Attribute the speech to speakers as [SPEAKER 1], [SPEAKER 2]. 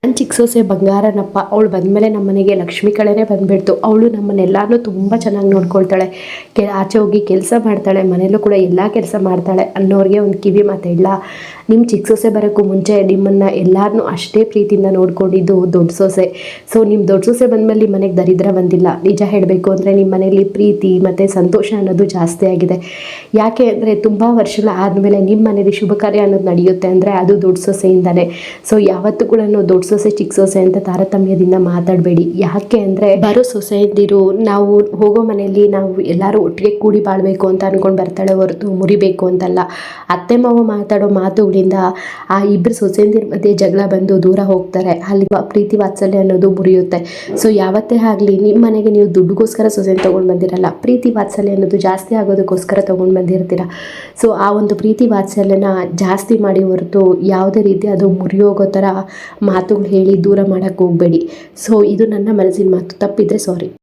[SPEAKER 1] ನನ್ನ ಚಿಕ್ಕ ಸೊಸೆ ಬಂಗಾರನಪ್ಪ, ಅವಳು ಬಂದಮೇಲೆ ನಮ್ಮ ಮನೆಗೆ ಲಕ್ಷ್ಮಿ ಕಳೆನೇ ಬಂದುಬಿಡ್ತು. ಅವಳು ನಮ್ಮನ್ನೆಲ್ಲರೂ ತುಂಬ ಚೆನ್ನಾಗಿ ನೋಡ್ಕೊಳ್ತಾಳೆ, ಆಚೆ ಹೋಗಿ ಕೆಲಸ ಮಾಡ್ತಾಳೆ, ಮನೇಲೂ ಕೂಡ ಎಲ್ಲ ಕೆಲಸ ಮಾಡ್ತಾಳೆ ಅನ್ನೋರಿಗೆ ಒಂದು ಕಿವಿ ಮಾತು ಇಲ್ಲ. ನಿಮ್ಮ ಚಿಕ್ಕ ಸೊಸೆ ಬರೋಕ್ಕೂ ಮುಂಚೆ ನಿಮ್ಮನ್ನು ಎಲ್ಲರನ್ನೂ ಅಷ್ಟೇ ಪ್ರೀತಿಯಿಂದ ನೋಡ್ಕೊಂಡಿದ್ದು ದೊಡ್ಡ ಸೊಸೆ. ಸೊ ನಿಮ್ಮ ದೊಡ್ಡ ಸೊಸೆ ಬಂದಮೇಲೆ ನಿಮ್ಮ ಮನೆಗೆ ದರಿದ್ರ ಬಂದಿಲ್ಲ. ನಿಜ ಹೇಳಬೇಕು ಅಂದರೆ ನಿಮ್ಮ ಮನೇಲಿ ಪ್ರೀತಿ ಮತ್ತು ಸಂತೋಷ ಅನ್ನೋದು ಜಾಸ್ತಿ ಆಗಿದೆ. ಯಾಕೆ ಅಂದರೆ ತುಂಬ ವರ್ಷಗಳ ಆದಮೇಲೆ ನಿಮ್ಮ ಮನೇಲಿ ಶುಭ ಕಾರ್ಯ ಅನ್ನೋದು ನಡೆಯುತ್ತೆ ಅಂದರೆ ಅದು ದೊಡ್ಡ ಸೊಸೆಯಿಂದನೇ. ಸೊ ಯಾವತ್ತೂ ಕೂಡ ದೊಡ್ಡ ಸೊಸೆ ಚಿಕ್ಕ ಸೊಸೆ ಅಂತ ತಾರತಮ್ಯದಿಂದ ಮಾತಾಡಬೇಡಿ. ಯಾಕೆ ಅಂದರೆ ಬರೋ ಸೊಸೆಯಂದಿರು ನಾವು ಹೋಗೋ ಮನೆಯಲ್ಲಿ ನಾವು ಎಲ್ಲರೂ ಒಟ್ಟಿಗೆ ಕೂಡಿ ಬಾಳಬೇಕು ಅಂತ ಅಂದ್ಕೊಂಡು ಬರ್ತಾಳೆ ಹೊರತು ಮುರಿಬೇಕು ಅಂತಲ್ಲ. ಅತ್ತೆ ಮಾವ ಮಾತಾಡೋ ಮಾತುಗಳಿಂದ ಆ ಇಬ್ಬರು ಸೊಸೆಯಂದಿರ ಮಧ್ಯೆ ಜಗಳ ಬಂದು ದೂರ ಹೋಗ್ತಾರೆ. ಅಲ್ಲಿ ಪ್ರೀತಿ ವಾತ್ಸಲ್ಯ ಅನ್ನೋದು ಮುರಿಯುತ್ತೆ. ಸೊ ಯಾವತ್ತೇ ಆಗಲಿ ನಿಮ್ಮ ಮನೆಗೆ ನೀವು ದುಡ್ಡುಗೋಸ್ಕರ ಸೊಸೆನ ತೊಗೊಂಡು ಬಂದಿರಲ್ಲ, ಪ್ರೀತಿ ವಾತ್ಸಲ್ಯ ಅನ್ನೋದು ಜಾಸ್ತಿ ಆಗೋದಕ್ಕೋಸ್ಕರ ತೊಗೊಂಡು ಬಂದಿರ್ತೀರ. ಸೊ ಆ ಒಂದು ಪ್ರೀತಿ ವಾತ್ಸಲ್ಯನ ಜಾಸ್ತಿ ಮಾಡಿ ಹೊರತು ಯಾವುದೇ ರೀತಿ ಅದು ಮುರಿಯೋಗೋ ಥರ ಮಾತುಗಳು ಹೇಳಿ ದೂರ ಮಾಡೋಕ್ಕೆ ಹೋಗಬೇಡಿ. ಸೊ ಇದು ನನ್ನ ಮನಸ್ಸಿನ ಮಾತು. ತಪ್ಪಿದ್ರೆ ಸಾರಿ.